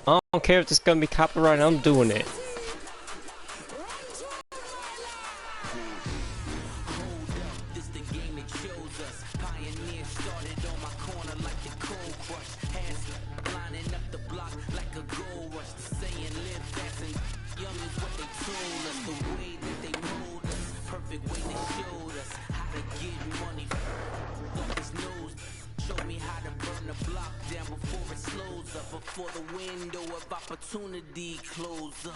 I don't care if it's gonna be copyright, I'm doing it. Before the window of opportunity closes up.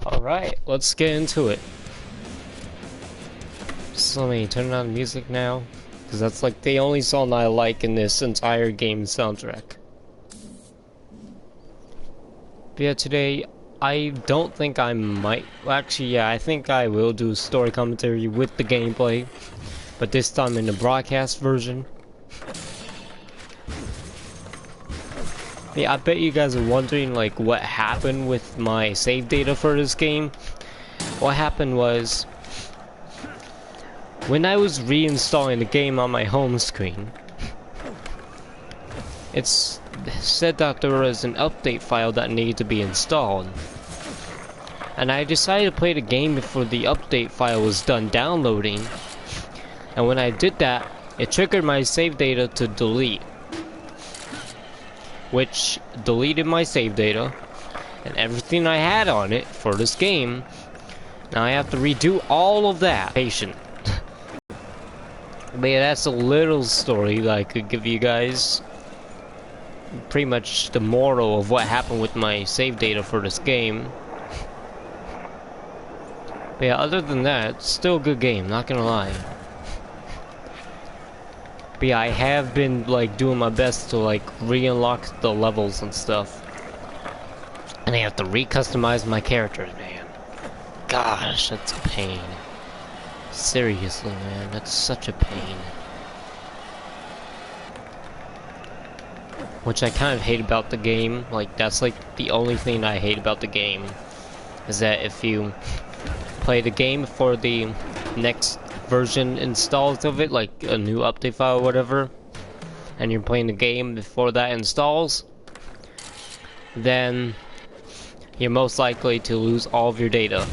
Alright, let's get into it. So let me turn on the music now, because that's like the only song I like in this entire game soundtrack. But yeah, today I don't think I might, well, actually yeah, I think I will do story commentary with the gameplay, but this time in the broadcast version. Yeah, I bet you guys are wondering like what happened with my save data for this game. What happened was, when I was reinstalling the game on my home screen, it said that there was an update file that needed to be installed. And I decided to play the game before the update file was done downloading. And when I did that, it triggered my save data to delete, which deleted my save data and everything I had on it for this game. Now I have to redo all of that. Patient. But yeah, that's a little story that I could give you guys. Pretty much the moral of what happened with my save data for this game. But yeah, other than that, it's still a good game, not gonna lie. But yeah, I have been like doing my best to like re-unlock the levels and stuff. And I have to re-customize my characters, man. Gosh, that's a pain. Seriously, man, that's such a pain. Which I kind of hate about the game. Like, that's like the only thing I hate about the game. Is that if you play the game before the next version installs of it, like a new update file or whatever, and you're playing the game before that installs, then you're most likely to lose all of your data.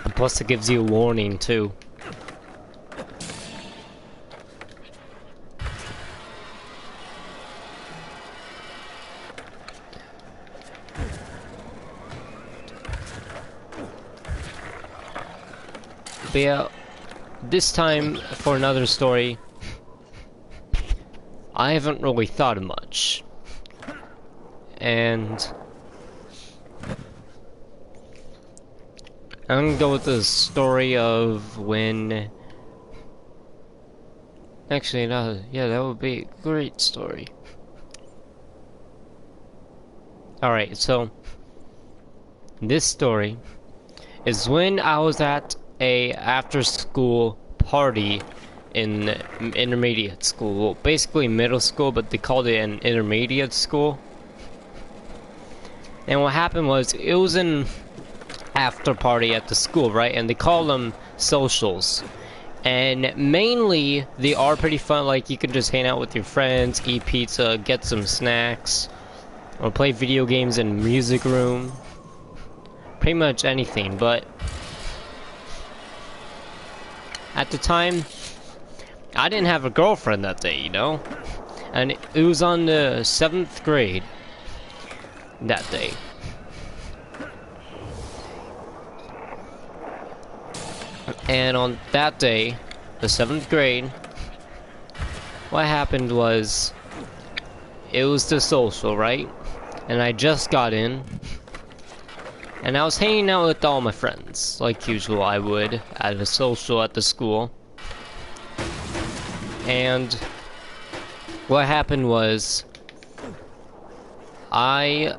And plus it gives you a warning too. But yeah, this time for another story, I haven't really thought of much. And I'm gonna go with the story of when... Actually, no, yeah, that would be a great story. Alright, so this story is when I was at a after-school party in intermediate school. Well, basically middle school, but they called it an intermediate school. And what happened was, it was an after party at the school, right? And they call them socials. And mainly, they are pretty fun. Like, you can just hang out with your friends, eat pizza, get some snacks, or play video games in music room. pretty much anything, but at the time, I didn't have a girlfriend that day, you know? And it was on the 7th grade that day. And on that day, the 7th grade, what happened was, it was the social, right? And I just got in. And I was hanging out with all my friends, like usual I would, at a social at the school. And what happened was, I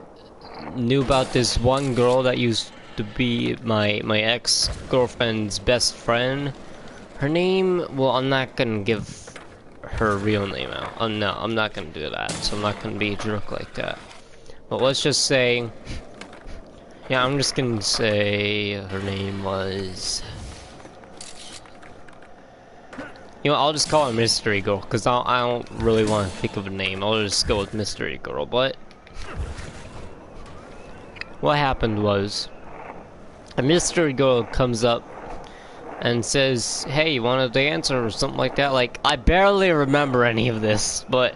knew about this one girl that used to be my ex-girlfriend's best friend. Her name, well, I'm not gonna give her real name out. Oh no, I'm not gonna do that, so I'm not gonna be a jerk like that. But let's just say, yeah, I'm just gonna say her name was, you know, I'll just call her Mystery Girl, because I don't really want to think of a name. I'll just go with Mystery Girl. But what happened was, a Mystery Girl comes up and says, hey, you want to dance or something like that. Like, I barely remember any of this, but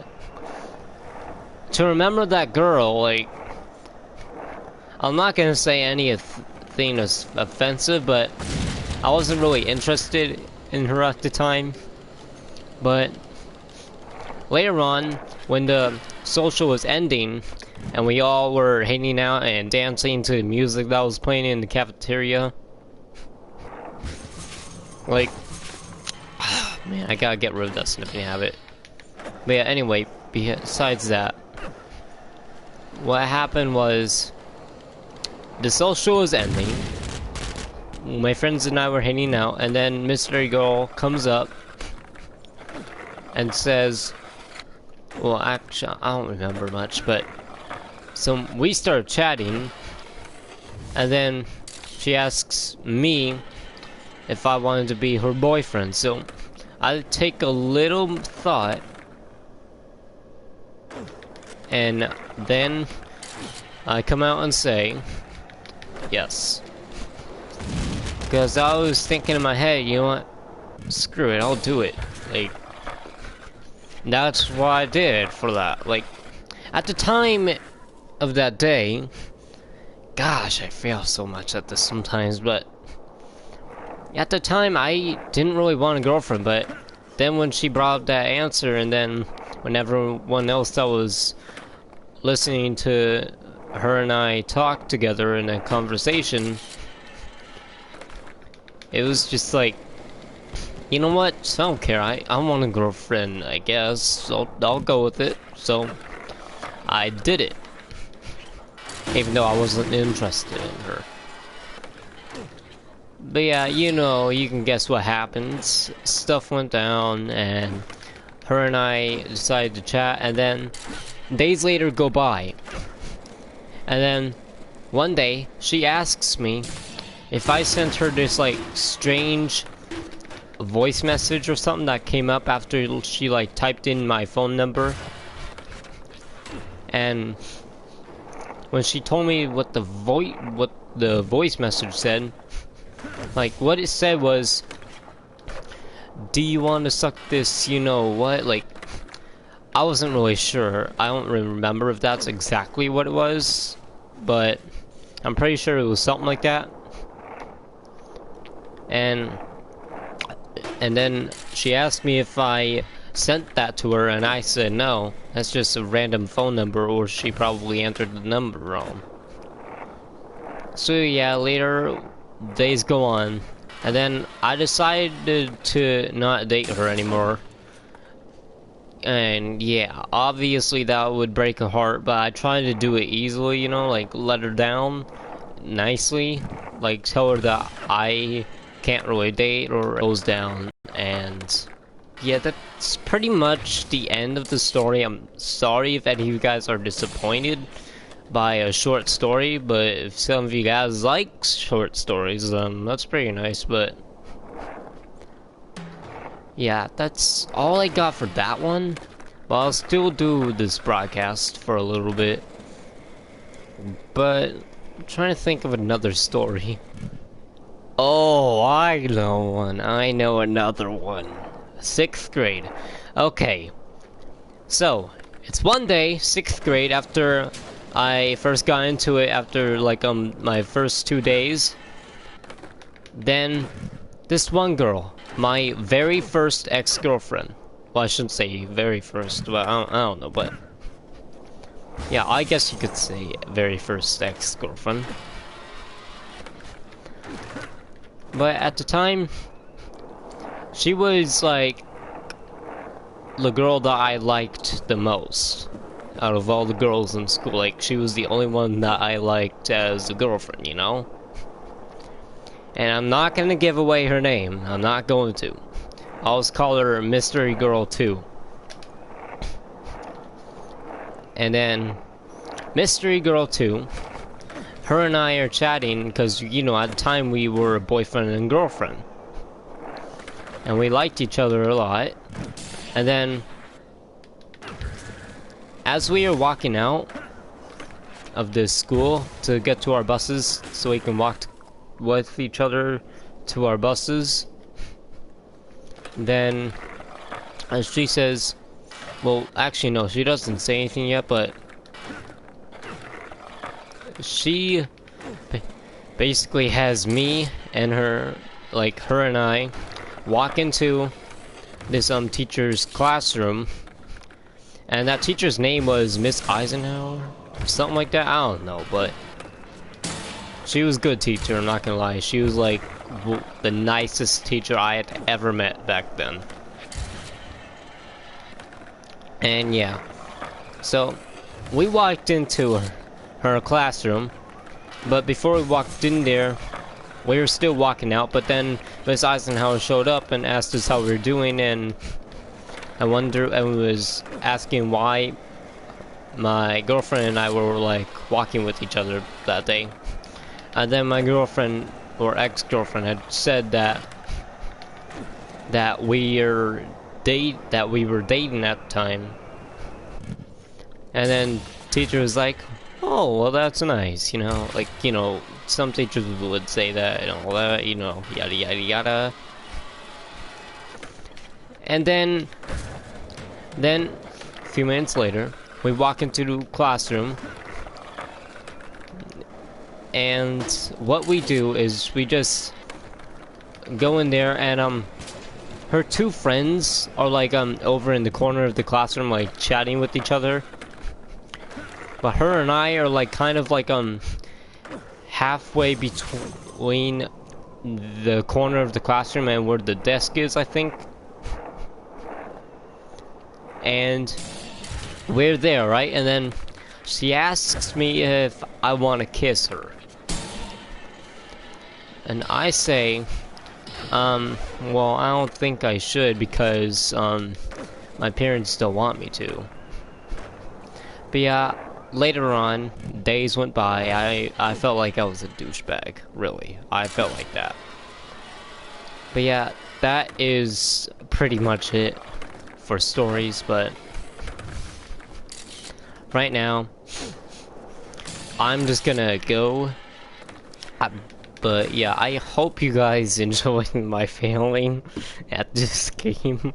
to remember that girl, like, I'm not gonna say anything is offensive, but I wasn't really interested in her at the time. But later on, when the social was ending, and we all were hanging out and dancing to the music that was playing in the cafeteria, like, man, I gotta get rid of that sniffing habit. But yeah, anyway, besides that, what happened was, the social was ending, my friends and I were hanging out, and then Mystery Girl comes up and says, well, actually, I don't remember much, but so we started chatting, and then she asks me if I wanted to be her boyfriend. So I take a little thought, and then I come out and say yes, because I was thinking in my head, you know what, screw it, I'll do it. Like, that's what I did for that. Like, at the time of that day, gosh, I fail so much at this sometimes, but at the time I didn't really want a girlfriend. But then when she brought up that answer, and then when everyone else that was listening to her and I talk together in a conversation, it was just like, you know what, I don't care, I want a girlfriend, I guess, so I'll go with it. So I did it, even though I wasn't interested in her. But yeah, you know, you can guess what happens. Stuff went down, and her and I decided to chat, and then days later go by. And then one day, she asks me if I sent her this, like, strange voice message or something that came up after she, like, typed in my phone number. And when she told me what the voice message said, like, what it said was, do you want to suck this, you know what? Like, I wasn't really sure. I don't really remember if that's exactly what it was, but I'm pretty sure it was something like that. And then she asked me if I sent that to her, and I said no. That's just a random phone number, or she probably entered the number wrong. So yeah, later days go on, and then I decided to not date her anymore. And yeah, obviously that would break her heart, but I tried to do it easily, you know, like let her down nicely, like tell her that I can't really date or it goes down. And yeah, that's pretty much the end of the story. I'm sorry if any of you guys are disappointed by a short story, but if some of you guys like short stories, that's pretty nice. But yeah, that's all I got for that one. But I'll still do this broadcast for a little bit. But I'm trying to think of another story. Oh, I know one. I know another one. 6th grade. Okay. So, it's one day, 6th grade, after I first got into it after like my first 2 days. Then this one girl, my very first ex-girlfriend. Well, I shouldn't say very first, but I don't know, but yeah, I guess you could say very first ex-girlfriend. But at the time, she was like the girl that I liked the most out of all the girls in school. Like, she was the only one that I liked as a girlfriend, you know? And I'm not gonna give away her name. I'm not going to. I'll just call her Mystery Girl 2. And then Mystery Girl 2, her and I are chatting because, you know, at the time we were boyfriend and girlfriend. And we liked each other a lot. And then, as we were walking out of this school to get to our buses so we can walk with each other to our buses, then as she says, well, actually no, she doesn't say anything yet, but she basically has me and her, like her and I, walk into this teacher's classroom, and that teacher's name was Miss Eisenhower, something like that. I don't know, but she was a good teacher. I'm not gonna lie. She was like the nicest teacher I had ever met back then. And yeah, so we walked into her classroom, but before we walked in there, we were still walking out, but then Miss Eisenhower showed up and asked us how we were doing, and I was asking why my girlfriend and I were like walking with each other that day. And then my girlfriend, or ex-girlfriend, had said that we were dating at the time. And then teacher was like, "Oh, well, that's nice, you know, like, you know, some teachers would say that and all that, you know, yada yada yada." And then a few minutes later, we walk into the classroom, and what we do is we just go in there, and her two friends are like over in the corner of the classroom, like chatting with each other. But her and I are like kind of like halfway between the corner of the classroom and where the desk is, I think. And we're there, right? And then she asks me if I want to kiss her. And I say, well, I don't think I should because my parents don't want me to. But yeah, later on, days went by, I felt like I was a douchebag, really. I felt like that. But yeah, that is pretty much it for stories, but right now, I'm just gonna go. But yeah, I hope you guys enjoyed my failing at this game.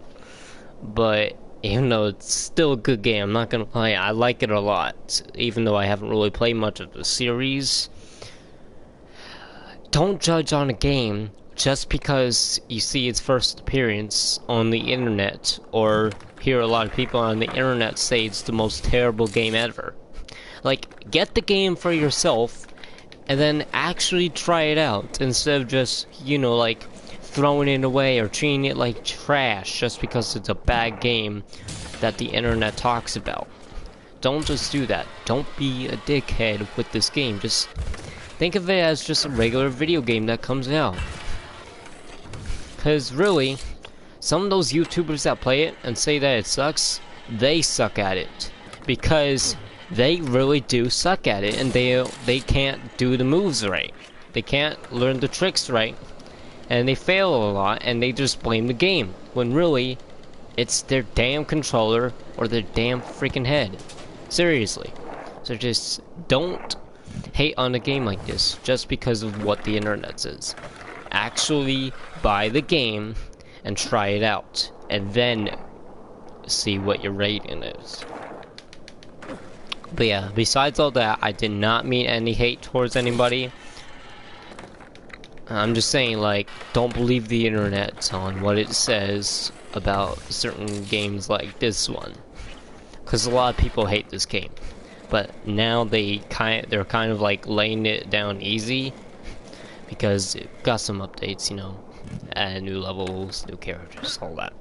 But even though it's still a good game, I'm not gonna lie, I like it a lot. Even though I haven't really played much of the series. Don't judge on a game just because you see its first appearance on the internet, or hear a lot of people on the internet say it's the most terrible game ever. Like, get the game for yourself, and then actually try it out, instead of just, you know, like, throwing it away or treating it like trash just because it's a bad game that the internet talks about. Don't just do that. Don't be a dickhead with this game. Just think of it as just a regular video game that comes out. Because really, some of those YouTubers that play it and say that it sucks, they suck at it. Because they really do suck at it, and they can't do the moves right. They can't learn the tricks right. And they fail a lot, and they just blame the game. When really, it's their damn controller or their damn freaking head. Seriously. So just don't hate on a game like this just because of what the internet says. Actually buy the game and try it out, and then see what your rating is. But yeah, besides all that, I did not mean any hate towards anybody. I'm just saying, like, don't believe the internet on what it says about certain games like this one, because a lot of people hate this game. But now they're kind of like laying it down easy because it got some updates, you know, add new levels, new characters, all that.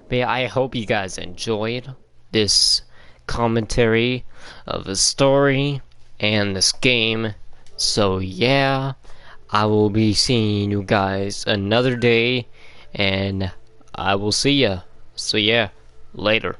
But yeah, I hope you guys enjoyed this commentary of the story and this game. So yeah, I will be seeing you guys another day, and I will see ya. So yeah, later.